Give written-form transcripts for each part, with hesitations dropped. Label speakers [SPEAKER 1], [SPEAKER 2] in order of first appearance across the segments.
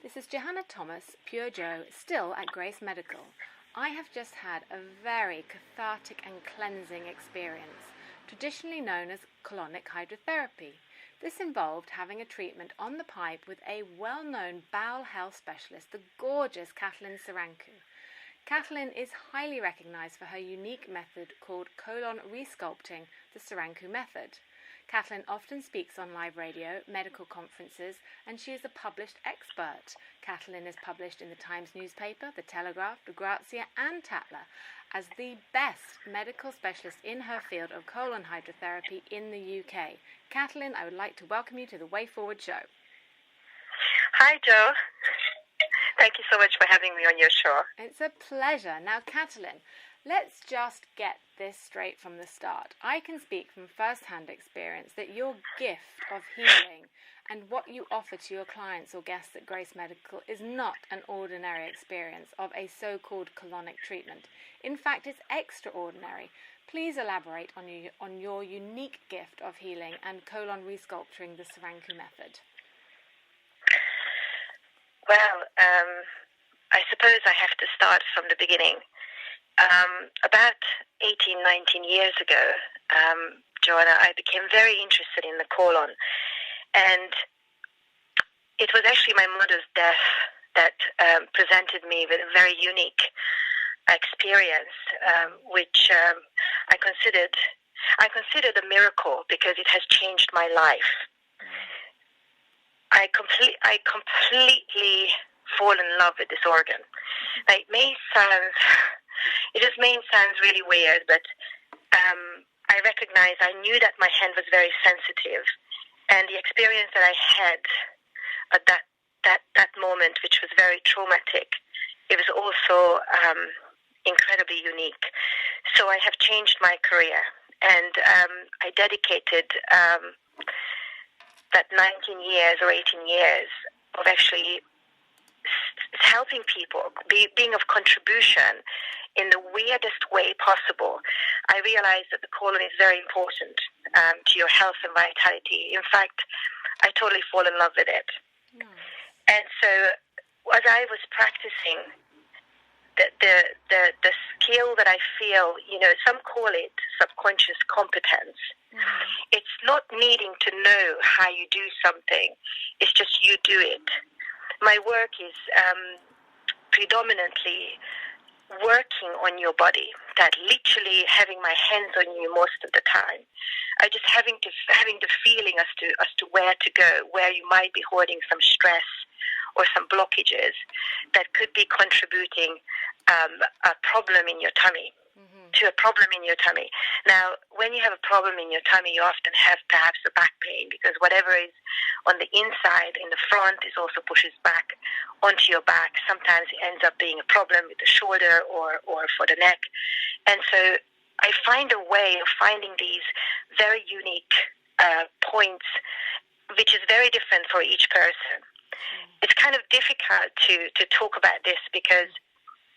[SPEAKER 1] This is Johanna Thomas, PureJo, still at Grace Medical. I have just had a very cathartic and cleansing experience, traditionally known as colonic hydrotherapy. This involved having a treatment on the pipe with a well-known bowel health specialist, the gorgeous Katalin Cziranku. Katalin is highly recognized for her unique method called Colon Re-Sculpting, the Cziranku Method. Katalin often speaks on live radio, medical conferences, and she is a published expert. Katalin is published in the Times newspaper, the Telegraph, the Grazia, and Tatler as the best medical specialist in her field of colon hydrotherapy in the UK. Katalin, I would like to welcome you to the Way Forward show.
[SPEAKER 2] Hi, Joe. Thank you so much for having me on your show.
[SPEAKER 1] It's a pleasure. Now, Katalin, let's just get this straight from the start. I can speak from first-hand experience that your gift of healing and what you offer to your clients or guests at Grace Medical is not an ordinary experience of a so-called colonic treatment. In fact, it's extraordinary. Please elaborate on your unique gift of healing and colon resculpting, the Cziranku Method.
[SPEAKER 2] Well, I suppose I have to start from the beginning. About 18, 19 years ago, Joanna, I became very interested in the colon. And it was actually my mother's death that presented me with a very unique experience, which I considered a miracle because it has changed my life. I completely fall in love with this organ. It just may sound really weird, but I knew that my hand was very sensitive, and the experience that I had at that moment, which was very traumatic, it was also incredibly unique. So I have changed my career, and I dedicated that 19 years or 18 years of actually helping people, being of contribution in the weirdest way possible. I realized that the colon is very important to your health and vitality. In fact, I totally fall in love with it. And so as I was practicing the skill that I feel, some call it subconscious competence. It's not needing to know how you do something. It's just you do it. My work is predominantly working on your body, that literally having my hands on you most of the time. I just having the feeling as to where to go, where you might be holding some stress or some blockages that could be contributing a problem in your tummy. To a problem in your tummy. Now, when you have a problem in your tummy, you often have perhaps a back pain because whatever is on the inside, in the front, is also pushes back onto your back. Sometimes it ends up being a problem with the shoulder or for the neck. And so I find a way of finding these very unique points, which is very different for each person. It's kind of difficult to talk about this because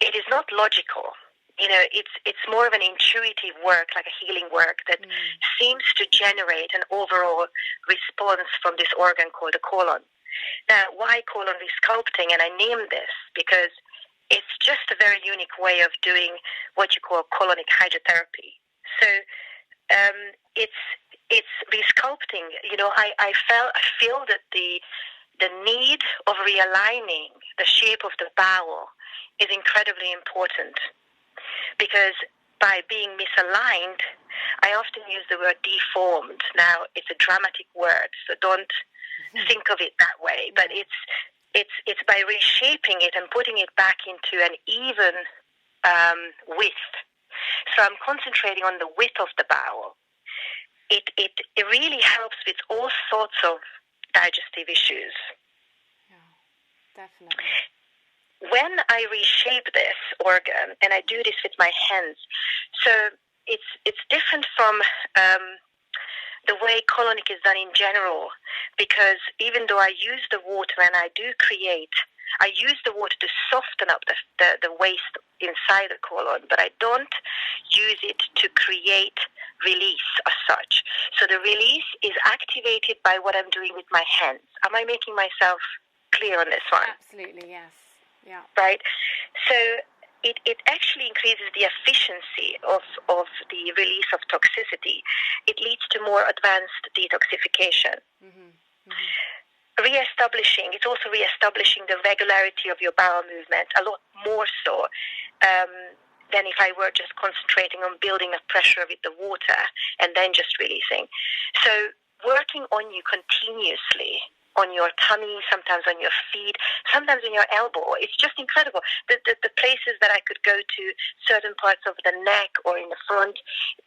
[SPEAKER 2] it is not logical. It's more of an intuitive work, like a healing work that seems to generate an overall response from this organ called the colon. Now, why colon resculpting? And I named this because it's just a very unique way of doing what you call colonic hydrotherapy. So it's resculpting. I feel that the need of realigning the shape of the bowel is incredibly important. Because by being misaligned, I often use the word deformed. Now, it's a dramatic word, so don't think of it that way. But it's by reshaping it and putting it back into an even width. So I'm concentrating on the width of the bowel. It really helps with all sorts of digestive issues.
[SPEAKER 1] Yeah, definitely.
[SPEAKER 2] When I reshape this organ, and I do this with my hands, so it's different from the way colonic is done in general, because even though I use the water and I use the water to soften up the waste inside the colon, but I don't use it to create release as such. So the release is activated by what I'm doing with my hands. Am I making myself clear on this one?
[SPEAKER 1] Absolutely, yes. Yeah.
[SPEAKER 2] Right? So it actually increases the efficiency of the release of toxicity. It leads to more advanced detoxification. It's also re-establishing the regularity of your bowel movement, a lot more so than if I were just concentrating on building up pressure with the water and then just releasing. So working on you continuously, on your tummy, sometimes on your feet, sometimes on your elbow. It's just incredible. The places that I could go to, certain parts of the neck or in the front,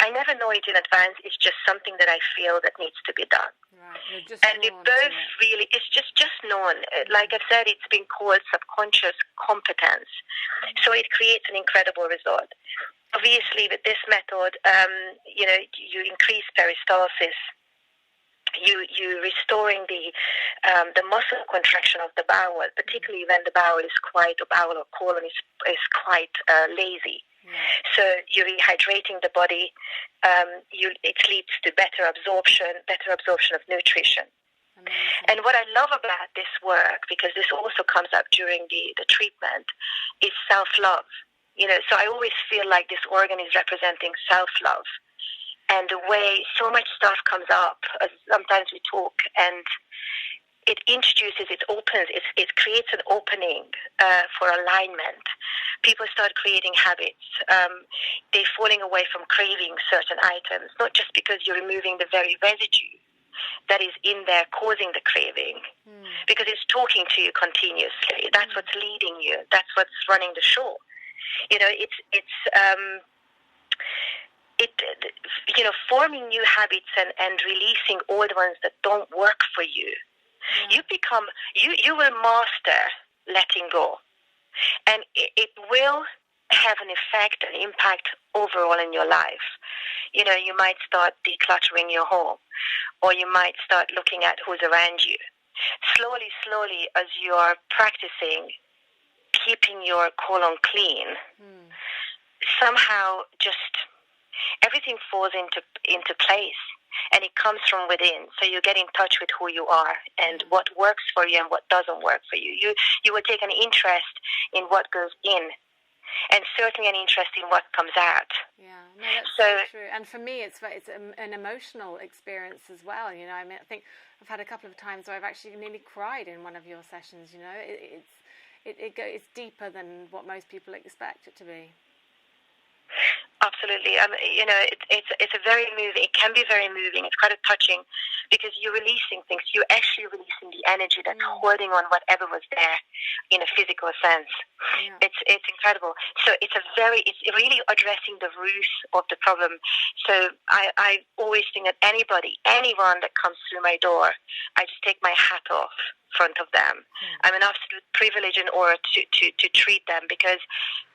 [SPEAKER 2] I never know it in advance. It's just something that I feel that needs to be done.
[SPEAKER 1] Right.
[SPEAKER 2] And we both really, it's just known. Like I've said, it's been called subconscious competence. So it creates an incredible result. Obviously, with this method, you increase peristalsis. You restoring the muscle contraction of the bowel, particularly when the bowel or colon is quite lazy. So you're rehydrating the body. It leads to better absorption of nutrition. Amazing. And what I love about this work, because this also comes up during the treatment, is self-love. So I always feel like this organ is representing self-love. And the way so much stuff comes up, sometimes we talk, and it introduces, it creates an opening for alignment. People start creating habits. They're falling away from craving certain items, not just because you're removing the very residue that is in there causing the craving, because it's talking to you continuously. That's what's leading you. That's what's running the show. Forming new habits and releasing old ones that don't work for you. Yeah. You will master letting go. And it will have an effect, an impact overall in your life. You might start decluttering your home, or you might start looking at who's around you. Slowly, as you are practicing keeping your colon clean, somehow just everything falls into place, and it comes from within. So you get in touch with who you are and what works for you and what doesn't work for you. You will take an interest in what goes in, and certainly an interest in what comes out.
[SPEAKER 1] Yeah, no, that's so true. And for me, it's an emotional experience as well. I think I've had a couple of times where I've actually nearly cried in one of your sessions. It's deeper than what most people expect it to be.
[SPEAKER 2] Absolutely. It's a very moving. It can be very moving. It's quite touching, because you're releasing things. You're actually releasing the energy that's holding on whatever was there in a physical sense. Yeah. It's incredible. So it's really addressing the root of the problem. So I always think that anyone that comes through my door, I just take my hat off front of them. I'm an absolute privilege and honor to treat them, because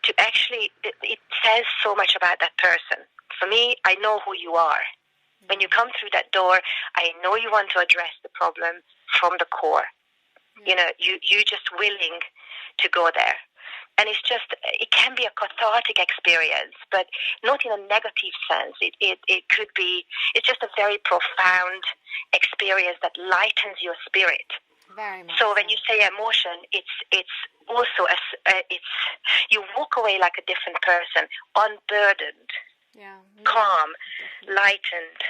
[SPEAKER 2] it says so much about that person. For me, I know who you are. When you come through that door, I know you want to address the problem from the core. You're just willing to go there. And it can be a cathartic experience, but not in a negative sense. It could be, it's just a very profound experience that lightens your spirit.
[SPEAKER 1] Very much
[SPEAKER 2] so when you say emotion, it's also you walk away like a different person, unburdened, calm, lightened.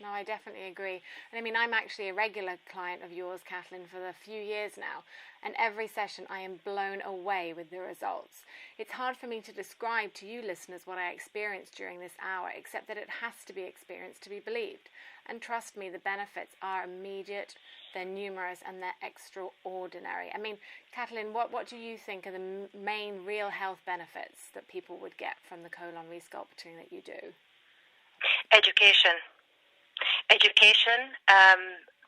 [SPEAKER 1] No, I definitely agree. And I'm actually a regular client of yours, Katalin, for a few years now, and every session I am blown away with the results. It's hard for me to describe to you listeners what I experienced during this hour, except that it has to be experienced to be believed. And trust me, the benefits are immediate, they're numerous, and they're extraordinary. Katalin, what do you think are the main real health benefits that people would get from the colon re-sculpting that you do?
[SPEAKER 2] Education,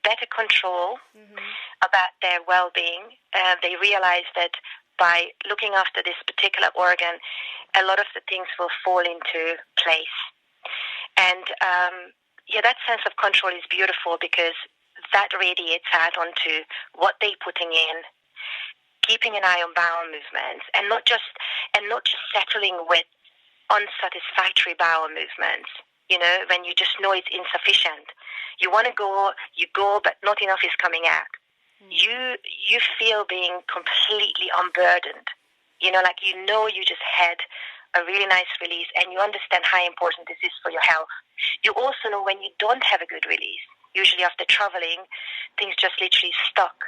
[SPEAKER 2] better control about their well-being. They realize that by looking after this particular organ, a lot of the things will fall into place. And that sense of control is beautiful, because that radiates out onto what they're putting in, keeping an eye on bowel movements, and not just settling with unsatisfactory bowel movements. When you just know it's insufficient. You want to go, you go, but not enough is coming out. you feel being completely unburdened. You just had a really nice release, and you understand how important this is for your health. You also know when you don't have a good release. Usually after traveling, things just literally stuck.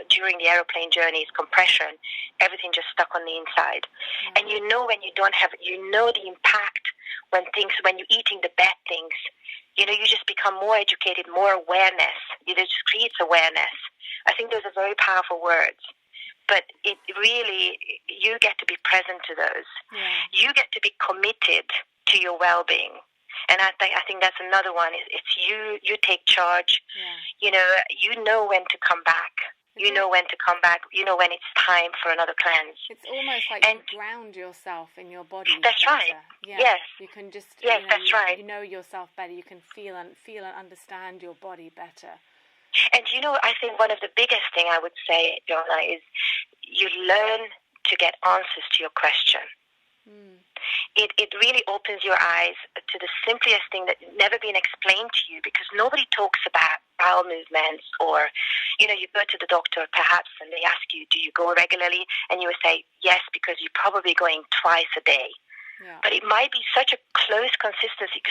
[SPEAKER 2] During the aeroplane journeys, compression, everything just stuck on the inside. And when you don't have it, the impact when you're eating the bad things. You just become more educated, more awareness. It just creates awareness. I think those are very powerful words. But it really, you get to be present to those. Yeah. You get to be committed to your well-being. And I think that's another one. It's you take charge. Yeah. You know when to come back. You know when to come back. You know when it's time for another cleanse.
[SPEAKER 1] It's almost like you ground yourself in your body.
[SPEAKER 2] That's
[SPEAKER 1] better.
[SPEAKER 2] Right.
[SPEAKER 1] Yeah.
[SPEAKER 2] Yes.
[SPEAKER 1] You can just.
[SPEAKER 2] Yes, that's right.
[SPEAKER 1] You know yourself better. You can feel and understand your body better.
[SPEAKER 2] And I think one of the biggest thing I would say, Donna, is you learn to get answers to your question. It really opens your eyes to the simplest thing that's never been explained to you, because nobody talks about bowel movements, or, you go to the doctor perhaps and they ask you, do you go regularly? And you would say, yes, because you're probably going twice a day. Yeah. But it might be such a close consistency,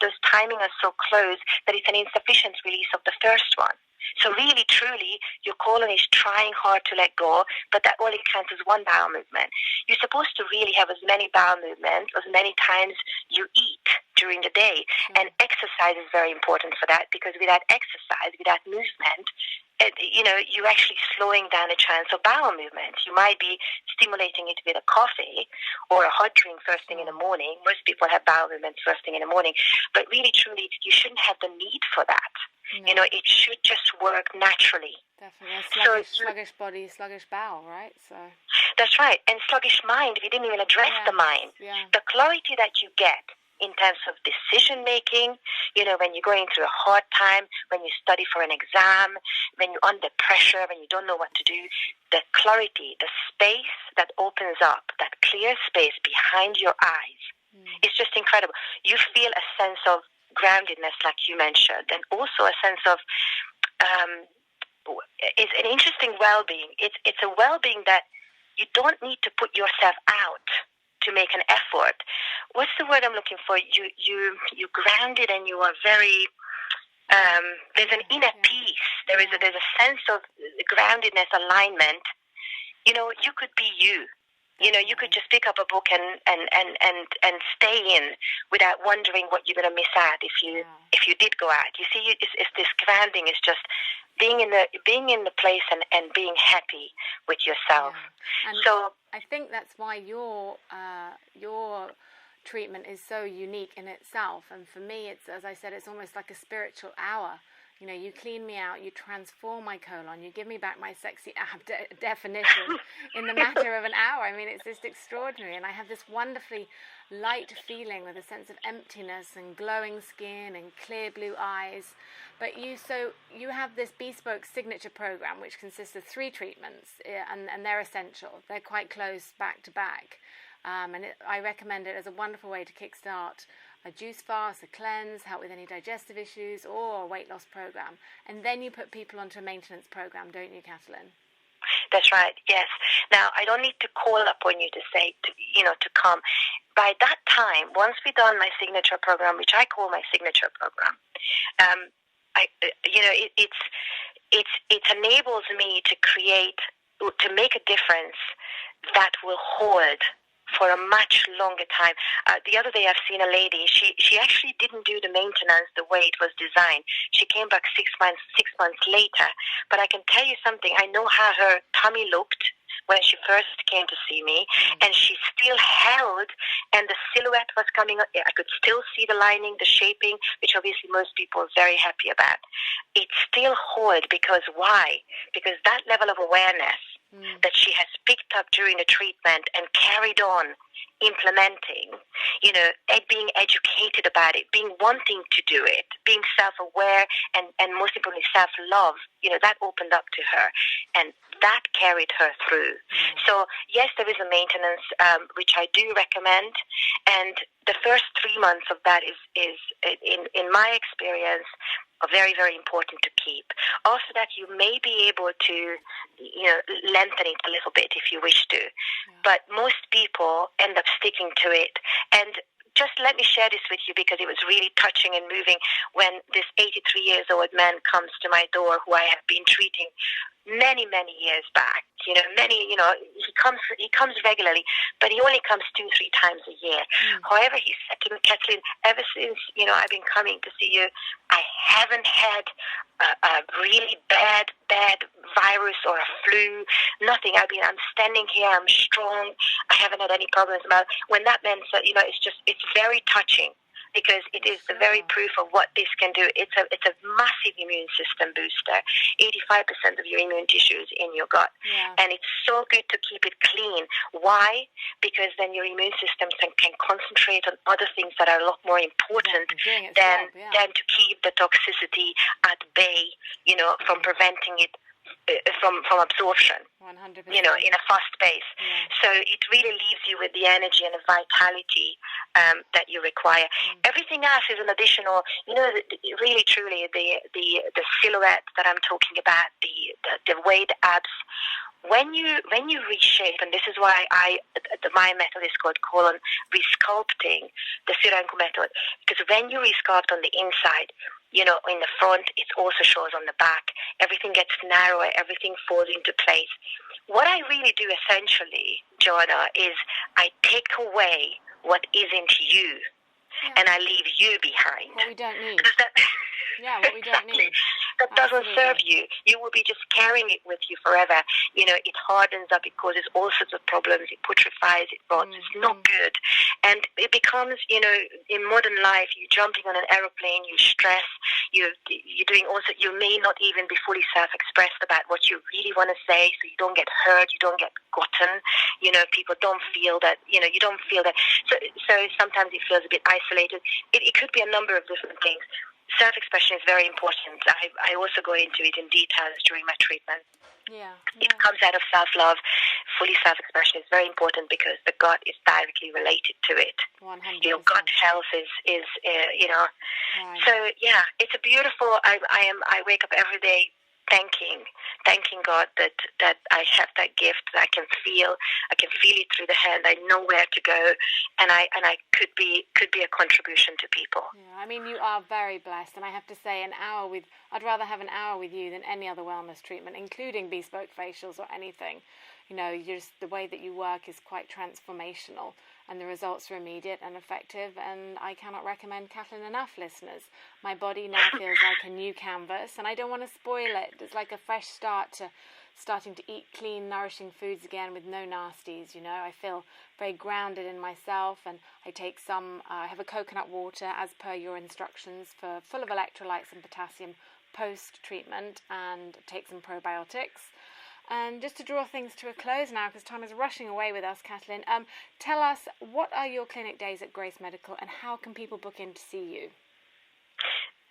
[SPEAKER 2] those timing are so close that it's an insufficient release of the first one. So really, truly, your colon is trying hard to let go, but that only counts as one bowel movement. You're supposed to really have as many bowel movements, as many times you eat during the day. And exercise is very important for that, because without exercise, without movement, you're actually slowing down the chance of bowel movements. You might be stimulating it with a coffee or a hot drink first thing in the morning. Most people have bowel movements first thing in the morning. But really, truly, you shouldn't have the need for that. No. It should just work naturally.
[SPEAKER 1] Definitely. Sluggish body, sluggish bowel, right? So
[SPEAKER 2] that's right. And sluggish mind, we didn't even address the mind. Yeah. The clarity that you get in terms of decision making, when you're going through a hard time, when you study for an exam, when you're under pressure, when you don't know what to do, the clarity, the space that opens up, that clear space behind your eyes, is just incredible. You feel a sense of groundedness, like you mentioned, and also a sense of it's an interesting well-being. It's a well-being that you don't need to put yourself out to make an effort. What's the word I'm looking for? You're grounded, and you are very there's an inner peace. There's a sense of groundedness, alignment. You could be you. You could just pick up a book and stay in without wondering what you're going to miss out if you did go out. You see, it's this grounding is just being in the place and being happy with yourself.
[SPEAKER 1] Yeah. And
[SPEAKER 2] so
[SPEAKER 1] I think that's why your treatment is so unique in itself. And for me, it's, as I said, it's almost like a spiritual hour. You clean me out, you transform my colon, you give me back my sexy ab definition in the matter of an hour. I mean, it's just extraordinary. And I have this wonderfully light feeling with a sense of emptiness and glowing skin and clear blue eyes. But you have this bespoke signature program, which consists of 3 treatments, and they're essential. They're quite close back to back. I recommend it as a wonderful way to kickstart a juice fast, a cleanse, help with any digestive issues, or a weight loss program. And then you put people onto a maintenance program, don't you, Katalin?
[SPEAKER 2] That's right, yes. Now, I don't need to call upon you to say, to come. By that time, once we've done my signature program, which I call my signature program, it enables me to make a difference that will hold for a much longer time. The other day I've seen a lady, she actually didn't do the maintenance the way it was designed. She came back 6 months later. But I can tell you something, I know how her tummy looked when she first came to see me, and she still held, and the silhouette was coming up. I could still see the lining, the shaping, which obviously most people are very happy about. It still held, because why? Because that level of awareness that she has picked up during the treatment and carried on implementing, being educated about it, being wanting to do it, being self-aware, and most importantly self-love, that opened up to her, and that carried her through. So yes, there is a maintenance, which I do recommend, and the first 3 months of that is in my experience, are very, very important to keep. After that, you may be able to, lengthen it a little bit if you wish to. Yeah. But most people end up sticking to it. And just let me share this with you because it was really touching and moving when this 83-years-old man comes to my door who I have been treating many, many years back. He comes regularly, but he only comes 2-3 times a year. However, he said to me, Katalin, ever since, I've been coming to see you, I haven't had a really bad virus or a flu, nothing. I'm standing here, I'm strong, I haven't had any problems. When that man said, it's very touching, because it is the very proof of what this can do. It's a massive immune system booster. 85% of your immune tissue is in your gut. Yeah. And it's so good to keep it clean. Why? Because then your immune system can concentrate on other things that are a lot more important than to keep the toxicity at bay, from preventing it from absorption,
[SPEAKER 1] 100%.
[SPEAKER 2] In a fast pace. Yeah. So it really leaves you with the energy and the vitality that you require. Everything else is an additional, really truly the silhouette that I'm talking about, the way the abs. When you reshape, and this is why my method is called Colon Re-Sculpting, the Cziranku Method, because when you resculpt on the inside, in the front, it also shows on the back. Everything gets narrower, everything falls into place. What I really do essentially, Joanna, is I take away what isn't you, and I leave you behind.
[SPEAKER 1] What we don't need.
[SPEAKER 2] What
[SPEAKER 1] we don't need.
[SPEAKER 2] That doesn't serve you. You will be just carrying it with you forever. It hardens up, it causes all sorts of problems, it putrefies, it rots, it's not good. And it becomes, in modern life, you're jumping on an aeroplane, you stress, you're doing also, you may not even be fully self-expressed about what you really want to say, so you don't get heard, you don't get gotten, people don't feel that, you don't feel that. So sometimes it feels a bit isolated. It could be a number of different things. Self-expression is very important. I also go into it in details during my treatment.
[SPEAKER 1] Yeah.
[SPEAKER 2] It comes out of self-love. Fully self-expression is very important because the gut is directly related to it.
[SPEAKER 1] 100%.
[SPEAKER 2] Your gut health is
[SPEAKER 1] Right.
[SPEAKER 2] So yeah, it's a beautiful. I wake up every day thanking God that I have that gift, that I can feel it through the hand. I know where to go, and I could be a contribution to people.
[SPEAKER 1] Yeah, you are very blessed, and I have to say, I'd rather have an hour with you than any other wellness treatment, including bespoke facials or anything. The way that you work is quite transformational, and the results are immediate and effective, and I cannot recommend Katalin enough, listeners. My body now feels like a new canvas, and I don't want to spoil it. It's like a fresh start to starting to eat clean, nourishing foods again with no nasties, I feel very grounded in myself, and I take I have a coconut water as per your instructions full of electrolytes and potassium post-treatment, and take some probiotics. And just to draw things to a close now, because time is rushing away with us, Katalin, tell us, what are your clinic days at Grace Medical, and how can people book in to see you?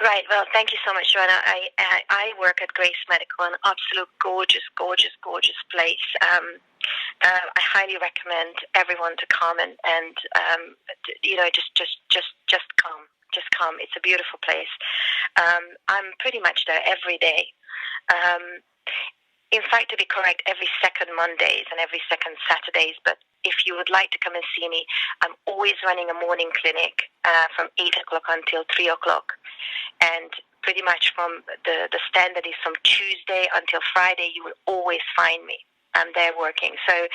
[SPEAKER 2] Right. Well, thank you so much, Joanna. I work at Grace Medical, an absolute gorgeous place. I highly recommend everyone to come and just come. Just come. It's a beautiful place. I'm pretty much there every day. In fact, to be correct, every second Mondays and every second Saturdays. But if you would like to come and see me, I'm always running a morning clinic from 8 o'clock until 3 o'clock. And pretty much from the standard is from Tuesday until Friday, you will always find me. I'm there working. So,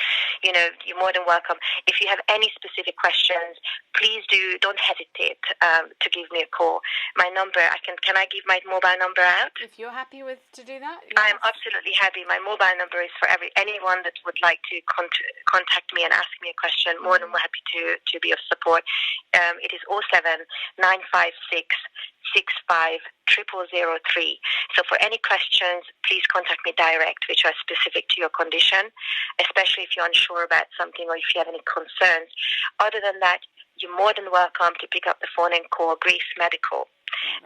[SPEAKER 2] you're more than welcome. If you have any specific questions, please don't hesitate to give me a call. My number, can I give my mobile number out?
[SPEAKER 1] If you're happy to do that? Yes.
[SPEAKER 2] I'm absolutely happy. My mobile number is for anyone that would like to contact me and ask me a question. More than happy to be of support. It is 07 956 65 0003. So for any questions, please contact me direct, which are specific to your condition, especially if you're unsure about something or if you have any concerns. Other than that, you're more than welcome to pick up the phone and call Grace Medical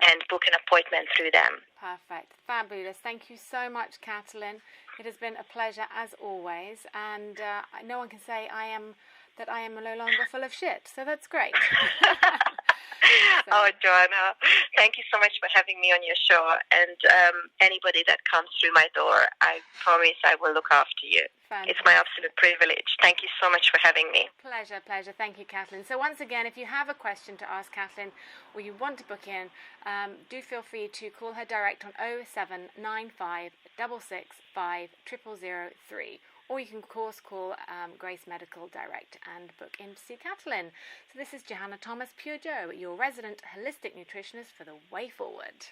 [SPEAKER 2] and book an appointment through them.
[SPEAKER 1] Perfect. Fabulous. Thank you so much, Katalin. It has been a pleasure as always, and no one can say I am no longer full of shit, so that's great. So.
[SPEAKER 2] Oh, Joanna, thank you so much for having me on your show. And anybody that comes through my door, I promise I will look after you.
[SPEAKER 1] Fantastic.
[SPEAKER 2] It's my absolute privilege. Thank you so much for having me.
[SPEAKER 1] Pleasure. Thank you, Katalin. So once again, if you have a question to ask Katalin or you want to book in, do feel free to call her direct on 0795 665 0003. Or you can, of course, call Grace Medical Direct and book in to see Katalin. So this is Johanna Thomas, PureJo, your resident holistic nutritionist for the way forward.